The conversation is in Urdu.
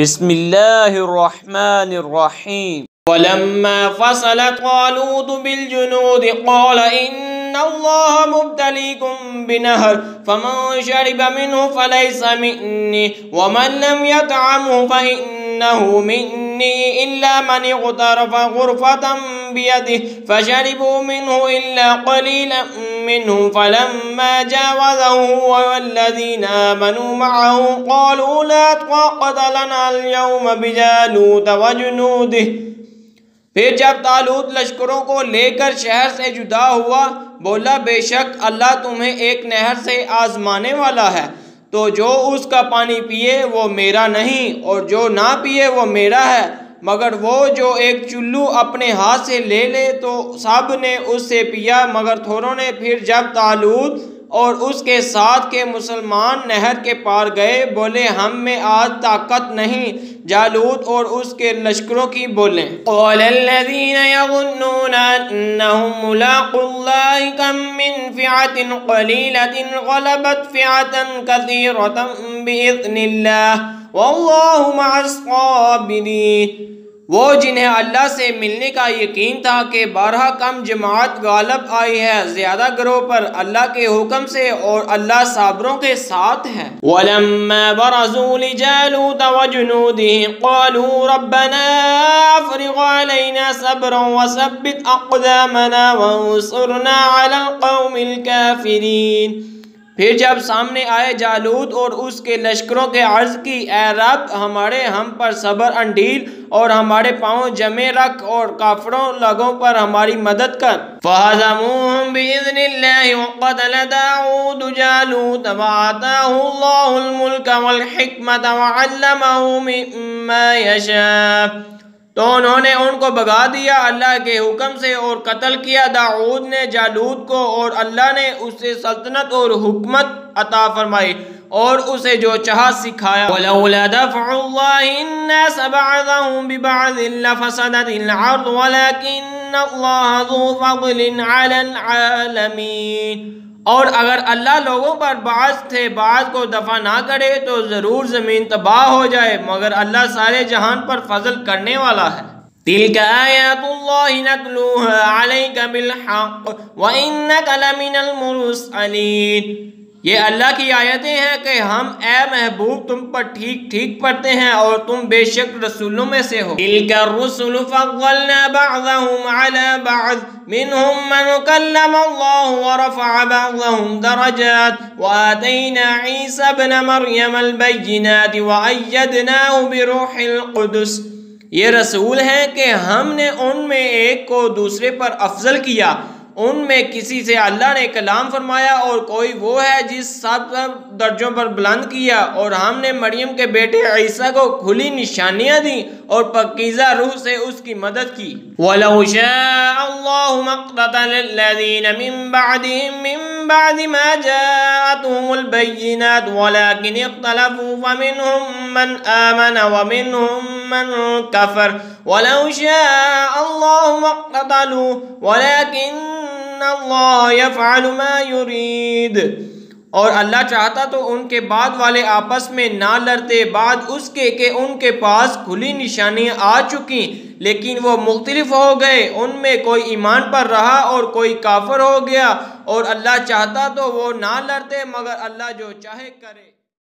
بسم الله الرحمن الرحيم. ولما فصل طالوت بالجنود قال إن الله مبتليكم بنهر فمن شرب منه فليس مني ومن لم يطعمه فإنه مني إلا من اغترف غرفة بيده فشربوا منه إلا قليلا منهم فلما جاوزه والذين آمنوا معه قالوا لا طاقة لنا اليوم بجالوت وجنوده۔ پھر جب طالوت لشکروں کو لے کر شہر سے جدا ہوا بولا بے شک اللہ تمہیں ایک نہر سے آزمانے والا ہے، تو جو اس کا پانی پیے وہ میرا نہیں اور جو نہ پیے وہ میرا ہے، مگر وہ جو ایک چلو اپنے ہاتھ سے لے لے تو سب نے اس سے پیا مگر تھوڑوں نے۔ پھر جب طالوت اور اس کے ساتھ کے مسلمان نہر کے پار گئے بولے ہم میں آج طاقت نہیں۔ جالوت اور اس کے لشکروں کی بولیں قال الذين يظنون انهم ملاقو الله كم من فئة قليلة غلبت فئة كثيرة بإذن الله والله مع الصابرين۔ وہ جنہیں اللہ سے ملنے کا یقین تھا کہ بارہا کم جماعت غالب آئی ہے زیادہ گروہ پر اللہ کے حکم سے اور اللہ صابروں کے ساتھ ہے۔ وَلَمَّا بَرَزُوا لِجَالُوتَ وَجُنُودِهِ قَالُوا رَبَّنَا أَفْرِغْ عَلَيْنَا صَبْرًا وَثَبِّتْ أَقْدَامَنَا وَانصُرْنَا عَلَى الْقَوْمِ الْكَافِرِينَ۔ پھر جب سامنے آئے جالوت اور اس کے لشکروں کے عرض کی اے رب ہمارے ہم پر صبر انڈیل اور ہمارے پاؤں جمے رکھ اور کافروں لوگوں پر ہماری مدد کر۔ فَهَزَمُوهُمْ بِإِذْنِ اللَّهِ وَقَتَلَ دَاوُودُ جَالُوتَ وَآتَاهُ اللَّهُ الْمُلْكَ وَالْحِكْمَةَ وَعَلَّمَهُ مِمَّا يَشَاءُ۔ تو انہوں نے ان کو بھگا دیا اللہ کے حکم سے اور قتل کیا داؤد نے جالوت کو، اور اللہ نے اسے سلطنت اور حکمت عطا فرمائی اور اسے جو چاہا سکھایا۔ وَلَوْلَا دَفْعُ اللَّهِ النَّاسَ بَعْضَهُم بِبَعْضٍ لَفَسَدَتِ الْأَرْضُ وَلَكِنَّ اللَّهَ ذُو فَضْلٍ عَلَى الْعَالَمِينَ۔ اور اگر اللہ لوگوں پر بعض تھے بعض کو دفع نہ کرے تو ضرور زمین تباہ ہو جائے، مگر اللہ سارے جہان پر فضل کرنے والا ہے۔ تِلْكَ آیَاتُ اللَّهِ نَتْلُوهَا عَلَيْكَ بِالْحَقِّ وَإِنَّكَ لَمِنَ الْمُرْسَلِينَ۔ یہ اللہ کی آیتیں ہیں کہ ہم اے محبوب تم پر ٹھیک ٹھیک پڑھتے ہیں اور تم بے شک رسولوں میں سے ہو۔ تِلْكَ الرُّسُلُ فَضَّلْنَا بَعْضَهُمْ عَلَى بَعْضٍ مِّنْهُم مَّن كَلَّمَ اللَّهُ وَرَفَعَ بَعْضَهُمْ دَرَجَاتٍ وَآتَيْنَا عِيسَى ابْنَ مَرْيَمَ الْبَيِّنَاتِ وَأَيَّدْنَاهُ بِرُوحِ الْقُدُسِ۔ یہ رسول ہیں کہ ہم نے ان میں ایک کو دوسرے پر افضل کیا، ان میں کسی سے اللہ نے کلام فرمایا اور کوئی وہ ہے جس سب درجوں پر بلند کیا، اور ہم نے مریم کے بیٹے عیسیٰ کو کھلی نشانیاں دیں اور پاکیزہ روح سے اس کی مدد کی۔ وَلَوْ شَاءَ اللَّهُ مَا اقْتَتَلَ الَّذِينَ مِن بَعْدِهِم مِّن بَعْدِ مَا جَاءَتْهُمُ الْبَيِّنَاتُ وَلَكِنِ اخْتَلَفُوا فَمِنْهُم مَّنْ آمَنَ وَمِنْهُم مَّن كَفَرَ وَلَوْ شَاءَ اللَّهُ مَا اقْتَتَلُوا وَلَكِنَّ اللَّهَ يَفْعَلُ مَا يُرِيدُ۔ اور اللہ چاہتا تو ان کے بعد والے آپس میں نہ لڑتے بعد اس کے کہ ان کے پاس کھلی نشانیاں آ چکی، لیکن وہ مختلف ہو گئے، ان میں کوئی ایمان پر رہا اور کوئی کافر ہو گیا، اور اللہ چاہتا تو وہ نہ لڑتے مگر اللہ جو چاہے کرے۔